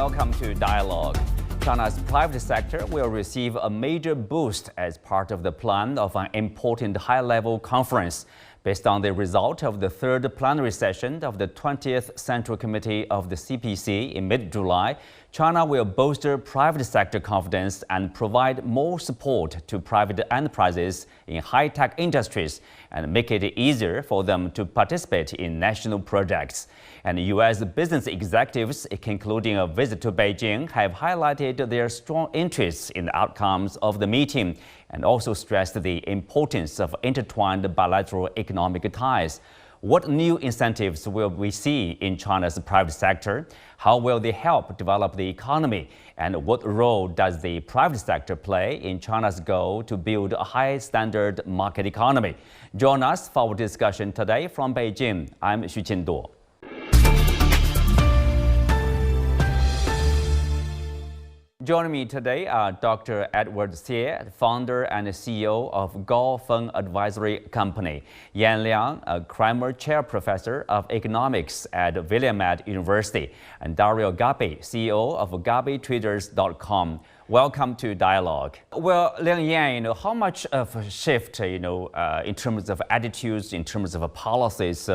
Welcome to Dialogue. China's private sector will receive a major boost as part of the plan of an important high-level conference. Based on the result of the third plenary session of the 20th Central Committee of the CPC in mid-July, China will bolster private sector confidence and provide more support to private enterprises in high-tech industries and make it easier for them to participate in national projects. And U.S. business executives, concluding a visit to Beijing, have highlighted their strong interests in the outcomes of the meeting and also stressed the importance of intertwined bilateral economic ties. What new incentives will we see in China's private sector? How will they help develop the economy? And what role does the private sector play in China's goal to build a high-standard market economy? Join us for our discussion today from Beijing. I'm Xu Qinduo. Joining me today are Dr. Edward Xie, founder and CEO of Gaofeng Advisory Company, Yan Liang, a Kramer Chair Professor of Economics at Willamette University, and Dario Gabay, CEO of GabbayTraders.com. Welcome to Dialogue. Well, Liang Yan, how much of a shift, in terms of attitudes, in terms of policies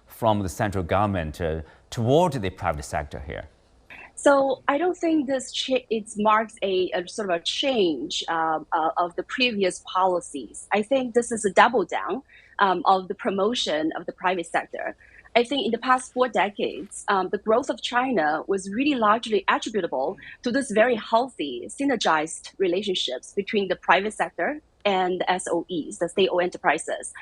from the central government toward the private sector here? So I don't think this it marks a sort of a change of the previous policies. I think this is a double down of the promotion of the private sector. I think in the past 4 decades, the growth of China was really largely attributable to this very healthy, synergized relationships between the private sector and the SOEs, the state-owned enterprises.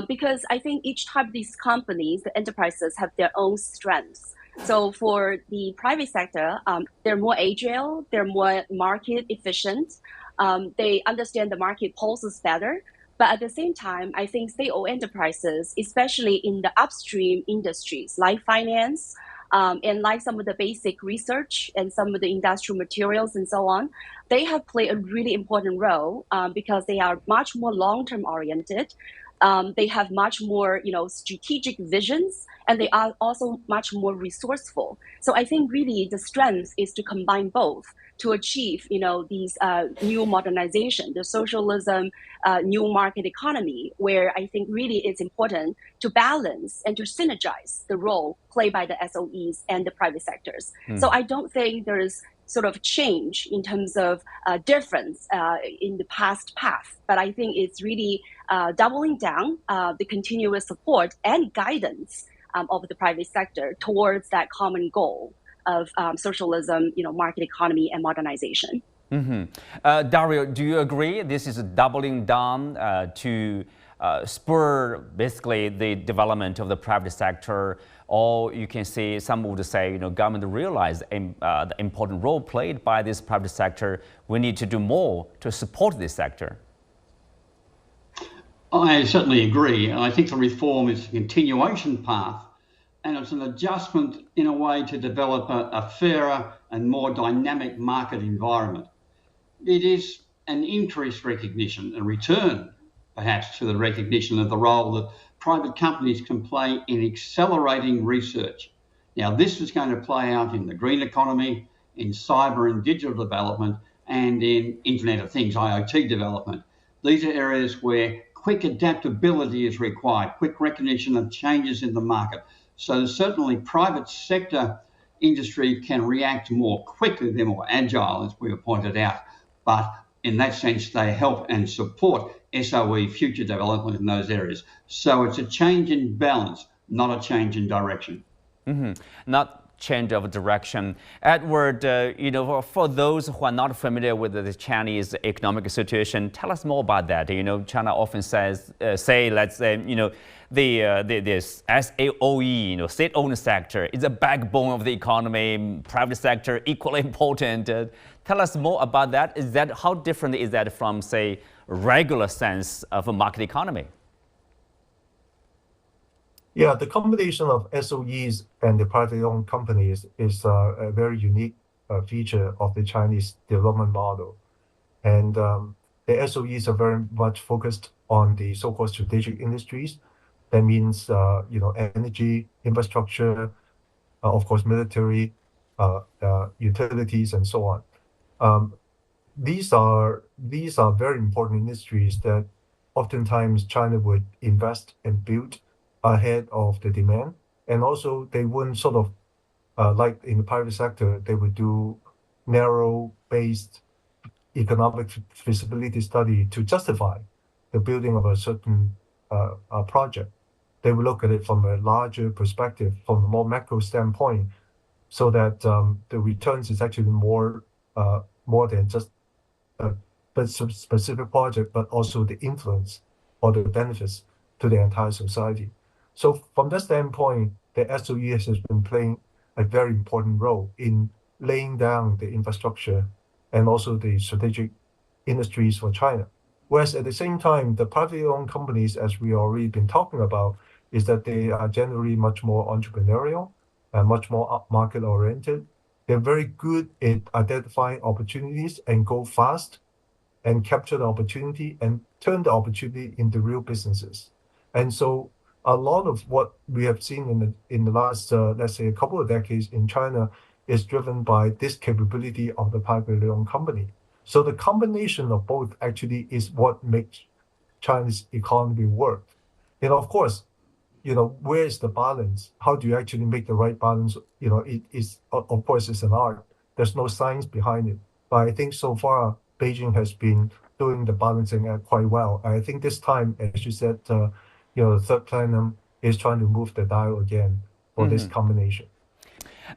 Because I think each type of these companies, the enterprises, have their own strengths. So for the private sector, they're more agile, they're more market efficient, they understand the market pulses better. But at the same time, I think state-owned enterprises, especially in the upstream industries like finance and like some of the basic research and some of the industrial materials and so on, they have played a really important role because they are much more long-term oriented. They have much more, strategic visions, and they are also much more resourceful. So I think really the strength is to combine both to achieve, these new modernization, the socialism, new market economy, where I think really it's important to balance and to synergize the role played by the SOEs and the private sectors. So I don't think there's sort of change in terms of difference in the past path. But I think it's really doubling down the continuous support and guidance of the private sector towards that common goal of socialism, market economy and modernization. Dario, do you agree this is doubling down to spur basically the development of the private sector? Or you can see, some would say, government realize the important role played by this private sector. We need to do more to support this sector. I certainly agree. And I think the reform is a continuation path, and it's an adjustment in a way to develop a fairer and more dynamic market environment. It is an increased recognition, a return perhaps to the recognition of the role that private companies can play in accelerating research. Now, this is going to play out in the green economy, in cyber and digital development, and in Internet of Things, IoT development. These are areas where quick adaptability is required, quick recognition of changes in the market. So certainly private sector industry can react more quickly, they're more agile, as we were pointed out. But in that sense, they help and support SOE future development in those areas. So it's a change in balance, not a change in direction. Not change of direction. Edward, for those who are not familiar with the Chinese economic situation, tell us more about that. China often says, this SAOE, state-owned sector, is the backbone of the economy. Private sector equally important. Tell us more about that. How different is that from, say, regular sense of a market economy? Yeah, the combination of SOEs and the privately owned companies is a very unique feature of the Chinese development model. And the SOEs are very much focused on the so-called strategic industries. That means, energy, infrastructure, of course, military, utilities, and so on. These are very important industries that oftentimes China would invest and build ahead of the demand, and also they wouldn't sort of like in the private sector, they would do narrow-based economic feasibility study to justify the building of a certain project. They would look at it from a larger perspective, from a more macro standpoint, so that the returns is actually more than just a specific project, but also the influence or the benefits to the entire society. So from that standpoint, the SOE has been playing a very important role in laying down the infrastructure and also the strategic industries for China. Whereas at the same time, the privately owned companies, as we already been talking about, is that they are generally much more entrepreneurial and much more market oriented. They're very good at identifying opportunities and go fast and capture the opportunity and turn the opportunity into real businesses. And so a lot of what we have seen in the last, let's say, a couple of decades in China is driven by this capability of the privately owned company. So the combination of both actually is what makes China's economy work. Of course, where is the balance? How do you actually make the right balance? It is, of course, it's an art. There's no science behind it. But I think so far, Beijing has been doing the balancing quite well. I think this time, as you said, the third plenum is trying to move the dial again for this combination.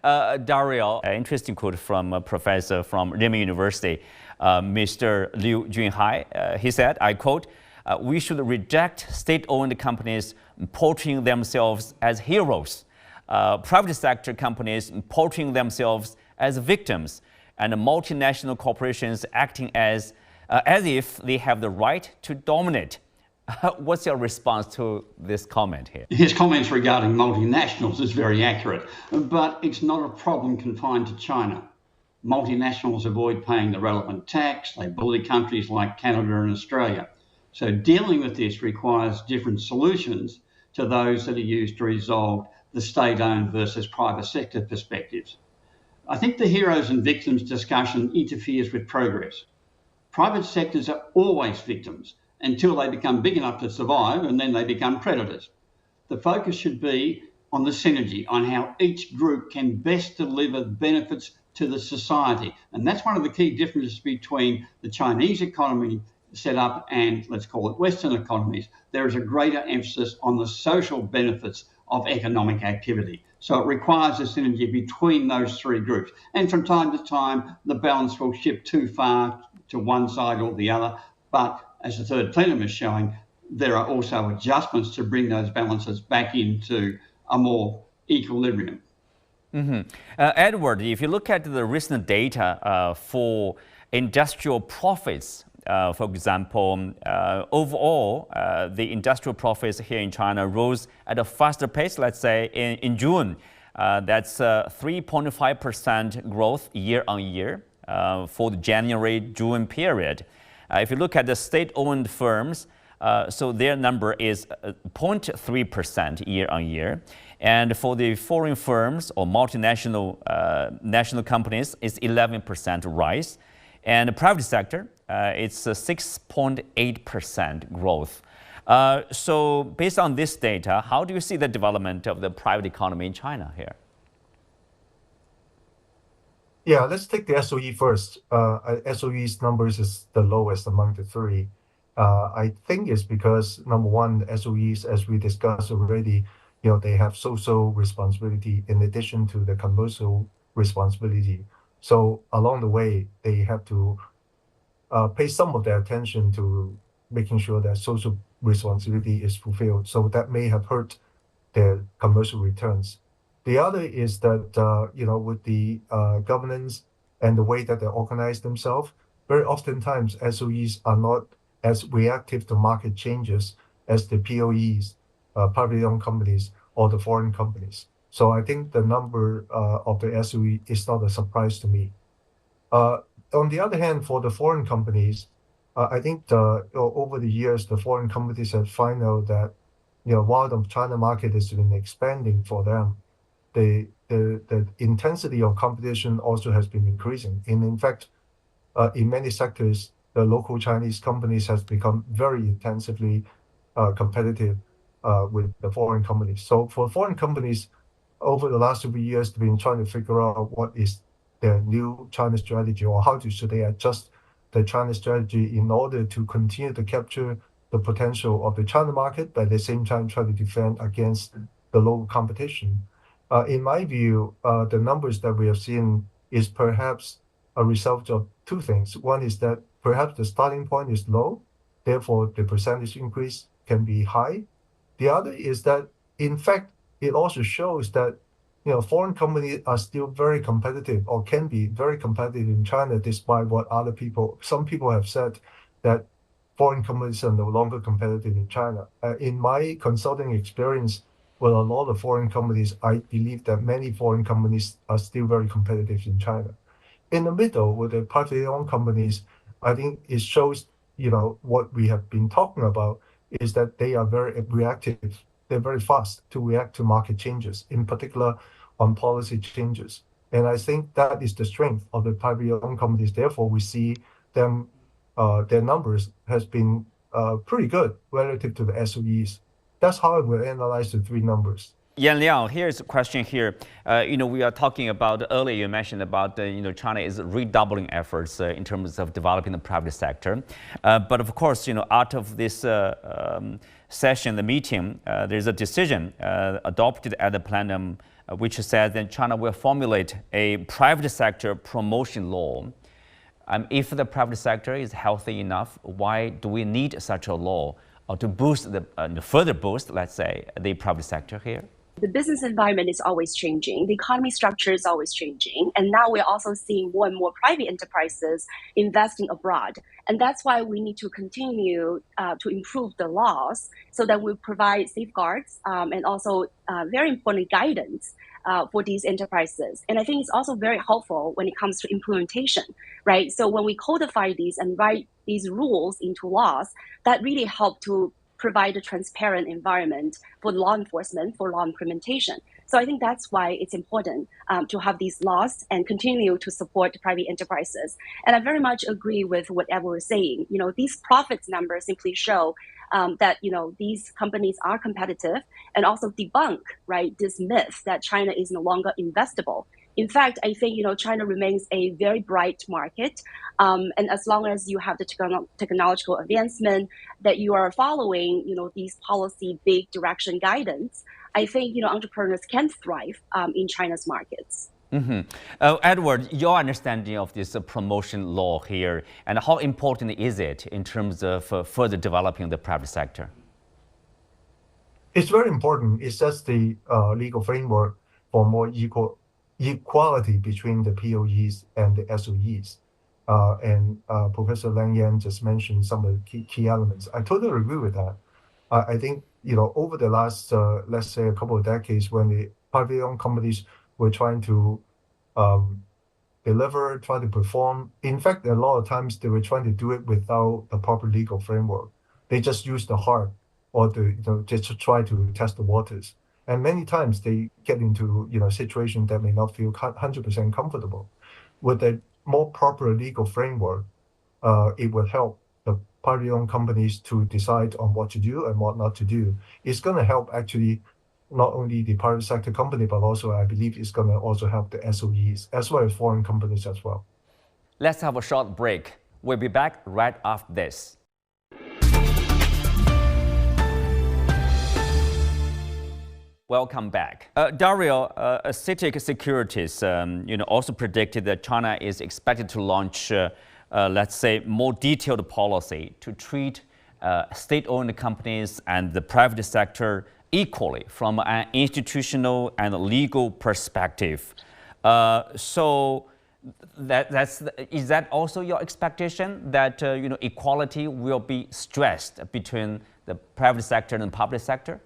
Dario, an interesting quote from a professor from Renmin University, Mr. Liu Junhai. He said, I quote, we should reject state-owned companies portraying themselves as heroes, private sector companies portraying themselves as victims, and multinational corporations acting as if they have the right to dominate. What's your response to this comment here? His comments regarding multinationals is very accurate, but it's not a problem confined to China. Multinationals avoid paying the relevant tax. They bully countries like Canada and Australia. So dealing with this requires different solutions to those that are used to resolve the state-owned versus private sector perspectives. I think the heroes and victims discussion interferes with progress. Private sectors are always victims until they become big enough to survive, and then they become predators. The focus should be on the synergy, on how each group can best deliver benefits to the society. And that's one of the key differences between the Chinese economy set up and, let's call it, Western economies. There is a greater emphasis on the social benefits of economic activity. So it requires a synergy between those three groups. And from time to time, the balance will shift too far to one side or the other. But as the third plenum is showing, there are also adjustments to bring those balances back into a more equilibrium. Edward, if you look at the recent data for industrial profits, for example, overall, the industrial profits here in China rose at a faster pace, let's say in June. That's 3.5% growth year on year for the January-June period. If you look at the state-owned firms, so their number is 0.3% year on year. And for the foreign firms or multinational national companies, it's 11% rise. And the private sector, it's 6.8% growth. So based on this data, how do you see the development of the private economy in China here? Yeah, let's take the SOE first. SOE's numbers is the lowest among the three. I think it's because, number one, SOEs, as we discussed already, they have social responsibility in addition to the commercial responsibility. So along the way, they have to pay some of their attention to making sure that social responsibility is fulfilled. So that may have hurt their commercial returns. The other is that, with the governance and the way that they organize themselves, very oftentimes SOEs are not as reactive to market changes as the POEs, privately owned companies, or the foreign companies. So I think the number of the SOE is not a surprise to me. On the other hand, for the foreign companies, I think over the years, the foreign companies have found out that, while the China market has been expanding for them, the intensity of competition also has been increasing. And in fact, in many sectors, the local Chinese companies has become very intensively competitive with the foreign companies. So for foreign companies, over the last 2 years, they've been trying to figure out what is their new China strategy, or should they adjust the China strategy in order to continue to capture the potential of the China market, but at the same time try to defend against the local competition. In my view, the numbers that we have seen is perhaps a result of two things. One is that perhaps the starting point is low, therefore the percentage increase can be high. The other is that, in fact, it also shows that foreign companies are still very competitive, or can be very competitive in China, despite what some people have said that foreign companies are no longer competitive in China. In my consulting experience with a lot of foreign companies, I believe that many foreign companies are still very competitive in China. In the middle, with the privately owned companies, I think it shows, what we have been talking about is that they are very reactive. They're very fast to react to market changes, in particular on policy changes. And I think that is the strength of the privately owned companies. Therefore, we see them, their numbers has been pretty good relative to the SOEs. That's how I would analyze the three numbers. Yan Liang, here's a question here. We are talking about, earlier you mentioned about, China is redoubling efforts in terms of developing the private sector. But of course, out of this session, the meeting, there's a decision adopted at the plenum, which says that China will formulate a private sector promotion law. If the private sector is healthy enough, why do we need such a law to boost further boost, let's say, the private sector here? The business environment is always changing. The economy structure is always changing. And now we're also seeing more and more private enterprises investing abroad. And that's why we need to continue to improve the laws so that we provide safeguards and also very important guidance for these enterprises. And I think it's also very helpful when it comes to implementation, right? So when we codify these and write these rules into laws, that really help to provide a transparent environment for law enforcement, for law implementation. So I think that's why it's important to have these laws and continue to support private enterprises. And I very much agree with what Edward was saying. These profits numbers simply show that these companies are competitive, and also debunk, right, this myth that China is no longer investable. In fact, I think China remains a very bright market, and as long as you have the technological advancement that you are following, these policy big direction guidance, I think entrepreneurs can thrive in China's markets. Mm-hmm. Edward, your understanding of this promotion law here, and how important is it in terms of further developing the private sector? It's very important. It sets the legal framework for more equality between the POEs and the SOEs. And Professor Lang Yan just mentioned some of the key elements. I totally agree with that. I think, over the last, let's say, a couple of decades, when the privately owned companies were trying to deliver, try to perform, in fact, a lot of times they were trying to do it without a proper legal framework. They just used the heart, or just to try to test the waters. And many times they get into situations that may not feel 100% comfortable. With a more proper legal framework, it will help the privately owned companies to decide on what to do and what not to do. It's going to help actually not only the private sector company, but also I believe it's going to also help the SOEs as well as foreign companies as well. Let's have a short break. We'll be back right after this. Welcome back. Dario, CITIC Securities also predicted that China is expected to launch, let's say, more detailed policy to treat state-owned companies and the private sector equally from an institutional and legal perspective. So is that also your expectation, that equality will be stressed between the private sector and the public sector?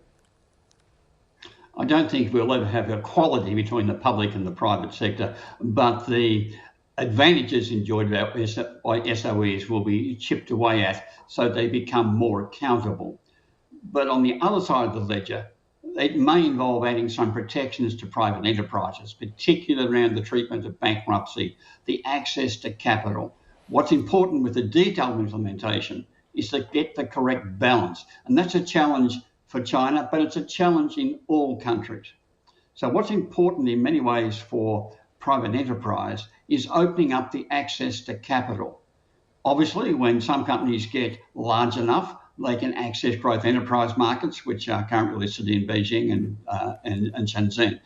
I don't think we'll ever have equality between the public and the private sector, but the advantages enjoyed by SOEs will be chipped away at so they become more accountable. But on the other side of the ledger, it may involve adding some protections to private enterprises, particularly around the treatment of bankruptcy, the access to capital. What's important with the detailed implementation is to get the correct balance. And that's a challenge for China, but it's a challenge in all countries. So what's important in many ways for private enterprise is opening up the access to capital. Obviously, when some companies get large enough, they can access growth enterprise markets, which are currently listed in Beijing and Shenzhen.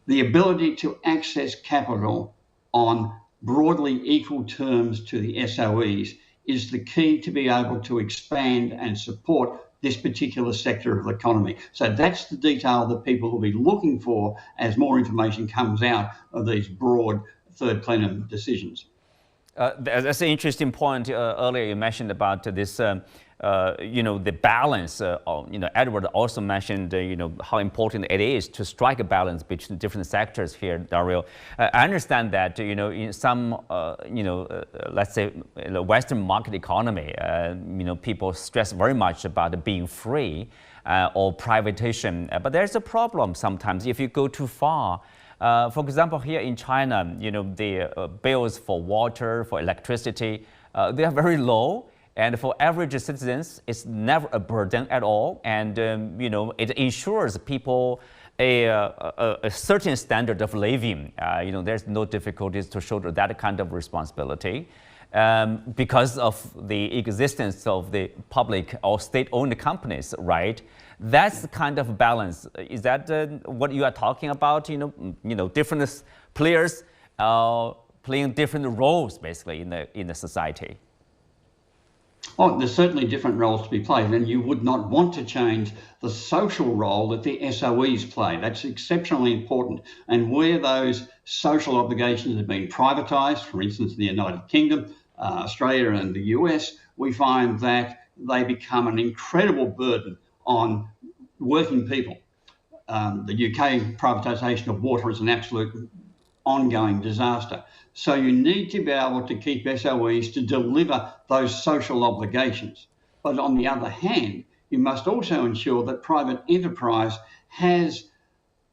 The ability to access capital on broadly equal terms to the SOEs is the key to be able to expand and support this particular sector of the economy. So that's the detail that people will be looking for as more information comes out of these broad third plenum decisions. That's an interesting point. Earlier you mentioned about this, the balance. Edward also mentioned, how important it is to strike a balance between different sectors here, Dario. I understand that, in some, let's say, Western market economy, people stress very much about being free or privatization. But there's a problem sometimes if you go too far. For example, here in China, the bills for water, for electricity, they are very low. And for average citizens, it's never a burden at all. And, it ensures people a certain standard of living. There's no difficulties to shoulder that kind of responsibility because of the existence of the public or state-owned companies, right? That's the kind of balance. Is that what you are talking about? Different players playing different roles, basically, in the society. Oh, there's certainly different roles to be played, and you would not want to change the social role that the SOEs play. That's exceptionally important. And where those social obligations have been privatised, for instance, in the United Kingdom, Australia and the US, we find that they become an incredible burden on working people. The UK privatisation of water is an absolute ongoing disaster. So you need to be able to keep SOEs to deliver those social obligations. But on the other hand, you must also ensure that private enterprise has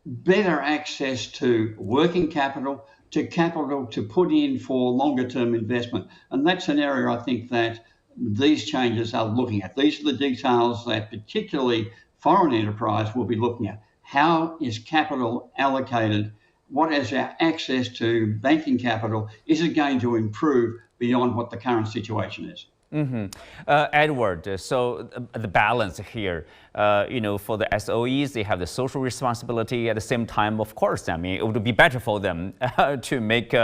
better access to working capital to put in for longer term investment. And that's an area I think that these changes are looking at. These are the details that particularly foreign enterprise will be looking at. How is capital allocated? What is our access to banking capital? Is it going to improve beyond what the current situation is? Mm-hmm. Edward, so the balance here, for the SOEs, they have the social responsibility. At the same time, of course, it would be better for them to make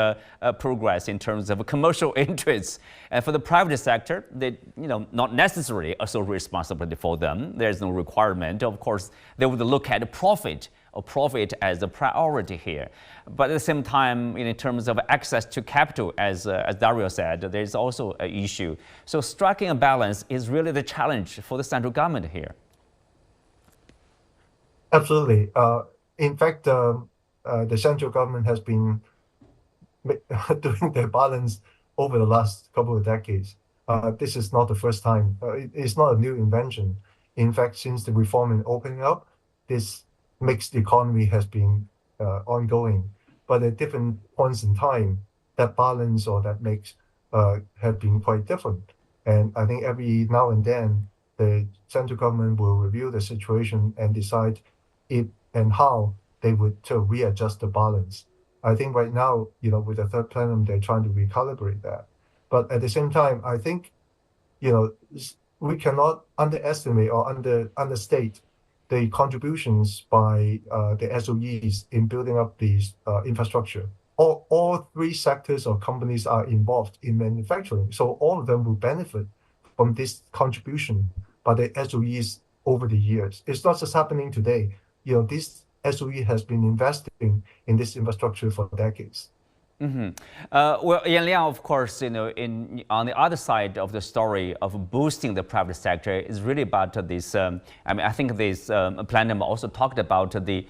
progress in terms of commercial interests. And for the private sector, they, not necessarily a social responsibility for them. There's no requirement. Of course, they would look at profit as a priority here. But at the same time, in terms of access to capital, as Dario said, there's also an issue. So striking a balance is really the challenge for the central government here. Absolutely. In fact, the central government has been doing their balance over the last couple of decades. This is not the first time. It's not a new invention. In fact, since the reform and opening up, this mixed economy has been ongoing, but at different points in time, that balance or that mix have been quite different. And I think every now and then, the central government will review the situation and decide if and how they would readjust the balance. I think right now, with the third plenum, they're trying to recalibrate that. But at the same time, I think, we cannot underestimate or understate the contributions by the SOEs in building up these infrastructure. All three sectors or companies are involved in manufacturing, so all of them will benefit from this contribution by the SOEs over the years. It's not just happening today. This SOE has been investing in this infrastructure for decades. Well, Yan Liang, of course, on the other side of the story of boosting the private sector is really about this. I think this Platinum also talked about the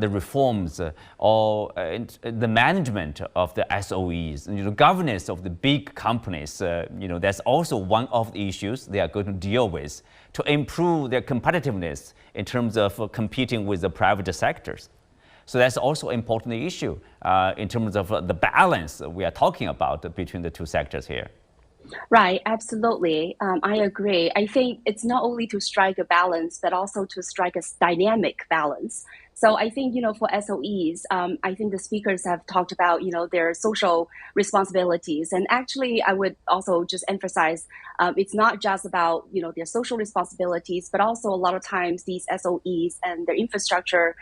reforms or the management of the SOEs, governance of the big companies. That's also one of the issues they are going to deal with to improve their competitiveness in terms of competing with the private sectors. So that's also an important issue in terms of the balance we are talking about between the two sectors here. Right, absolutely. I agree. I think it's not only to strike a balance, but also to strike a dynamic balance. So I think, for SOEs, I think the speakers have talked about, their social responsibilities. And actually, I would also just emphasize it's not just about, their social responsibilities, but also a lot of times these SOEs and their infrastructure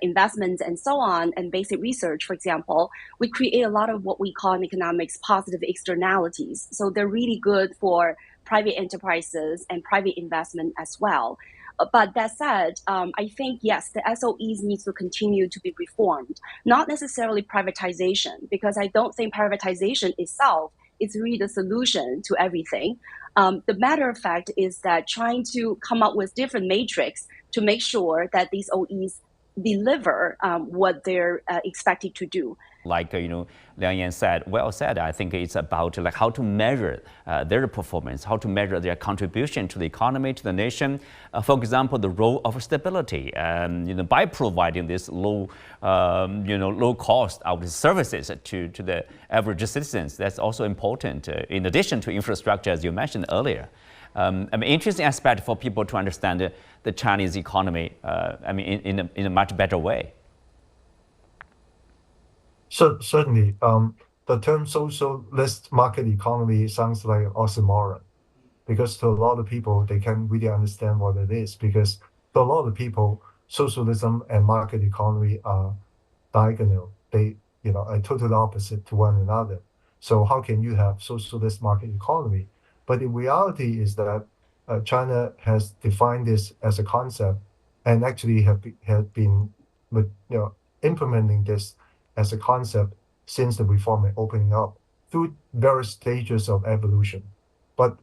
investments and so on, and basic research, for example, we create a lot of what we call in economics positive externalities. So they're really good for private enterprises and private investment as well. But that said, I think, yes, the SOEs need to continue to be reformed, not necessarily privatization, because I don't think privatization itself is really the solution to everything. The matter of fact is that trying to come up with different matrix to make sure that these OEs deliver what they're expected to do. Like Liang Yan said, well said. I think it's about how to measure their performance, how to measure their contribution to the economy, to the nation. For example, the role of stability, by providing this low cost of services to the average citizens. That's also important. In addition to infrastructure, as you mentioned earlier. Interesting aspect for people to understand the Chinese economy. In a much better way. So certainly, the term socialist market economy sounds like an oxymoron, because to a lot of people, they can't really understand what it is, because to a lot of people, socialism and market economy are diagonal. They, are totally opposite to one another. So how can you have socialist market economy? But the reality is that China has defined this as a concept and actually have been implementing this as a concept since the reform and opening up through various stages of evolution. But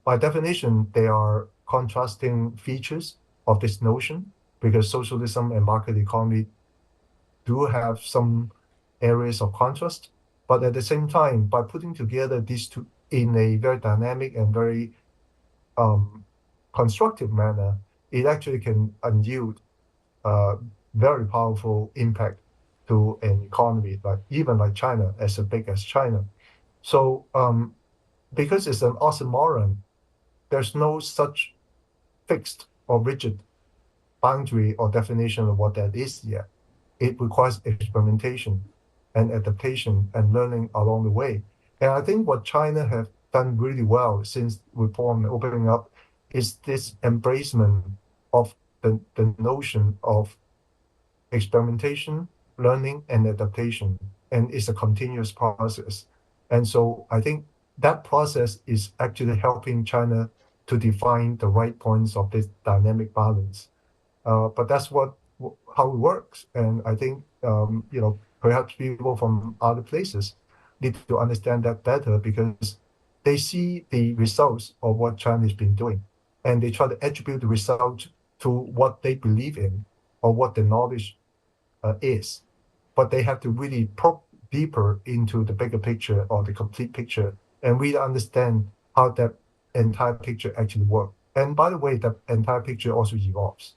by definition, they are contrasting features of this notion, because socialism and market economy do have some areas of contrast. But at the same time, by putting together these two in a very dynamic and very constructive manner, it actually can yield very powerful impact to an economy like China, as big as China. So because it's an oxymoron, there's no such fixed or rigid boundary or definition of what that is yet. It requires experimentation and adaptation and learning along the way. And I think what China have done really well since reform and opening up is this embracement of the notion of experimentation, learning, and adaptation. And it's a continuous process. And so I think that process is actually helping China to define the right points of this dynamic balance. But that's how it works. And I think, perhaps people from other places need to understand that better, because they see the results of what China has been doing, and they try to attribute the result to what they believe in or what the knowledge is. But they have to really probe deeper into the bigger picture or the complete picture and really understand how that entire picture actually works. And by the way, that entire picture also evolves.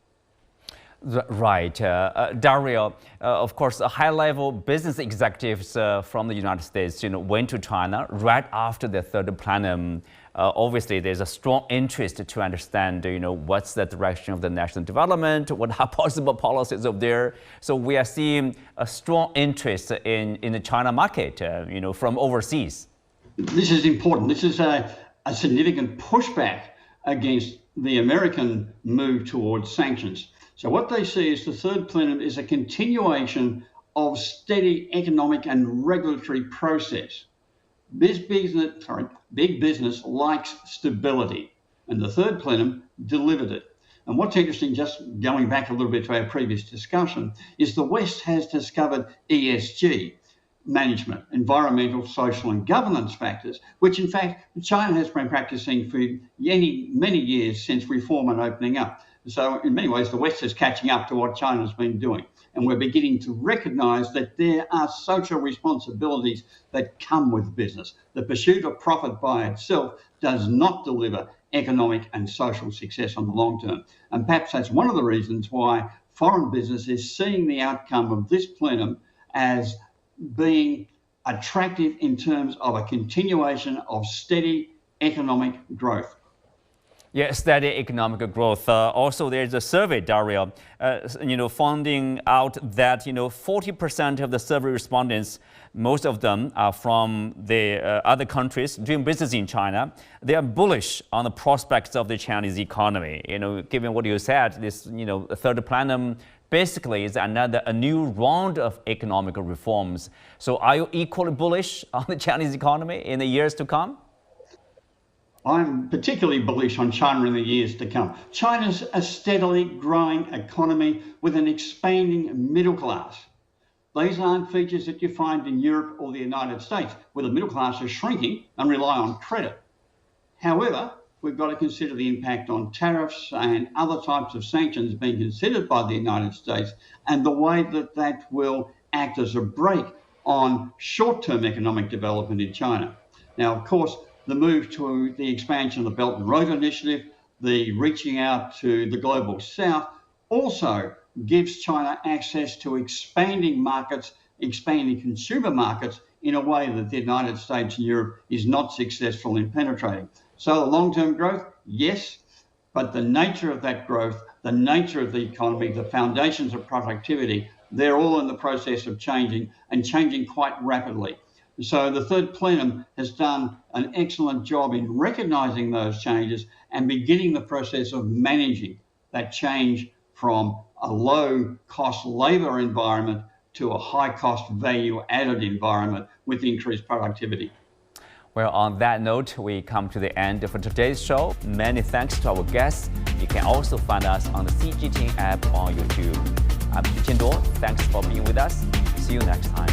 Right. Dario, of course, high-level business executives from the United States went to China right after the third plenum. Obviously, there's a strong interest to understand what's the direction of the national development, what are possible policies of there. So we are seeing a strong interest in the China market from overseas. This is important. This is a significant pushback against the American move towards sanctions. So what they see is the third plenum is a continuation of steady economic and regulatory process. Big business likes stability, and the third plenum delivered it. And what's interesting, just going back a little bit to our previous discussion, is the West has discovered ESG. management, environmental, social, and governance factors, which in fact China has been practicing for many years since reform and opening up. So in many ways, the West is catching up to what China's been doing. And we're beginning to recognise that there are social responsibilities that come with business. The pursuit of profit by itself does not deliver economic and social success on the long term. And perhaps that's one of the reasons why foreign business is seeing the outcome of this plenum as being attractive in terms of a continuation of steady economic growth. Yeah, steady economic growth. Also, there's a survey, Dario, finding out that 40% of the survey respondents, most of them are from the other countries doing business in China. They are bullish on the prospects of the Chinese economy. Given what you said, this third plenum basically is a new round of economic reforms. So, are you equally bullish on the Chinese economy in the years to come? I'm particularly bullish on China in the years to come. China's a steadily growing economy with an expanding middle class. These aren't features that you find in Europe or the United States, where the middle class is shrinking and rely on credit. However, we've got to consider the impact on tariffs and other types of sanctions being considered by the United States and the way that that will act as a brake on short-term economic development in China. Now, of course, the move to the expansion of the Belt and Road Initiative, the reaching out to the global south, also gives China access to expanding markets, expanding consumer markets in a way that the United States and Europe is not successful in penetrating. So the long-term growth, yes, but the nature of that growth, the nature of the economy, the foundations of productivity, they're all in the process of changing and changing quite rapidly. So the third plenum has done an excellent job in recognising those changes and beginning the process of managing that change from a low-cost labour environment to a high-cost value-added environment with increased productivity. Well, on that note, we come to the end of today's show. Many thanks to our guests. You can also find us on the CGTN app on YouTube. I'm Qian Duo. Thanks for being with us. See you next time.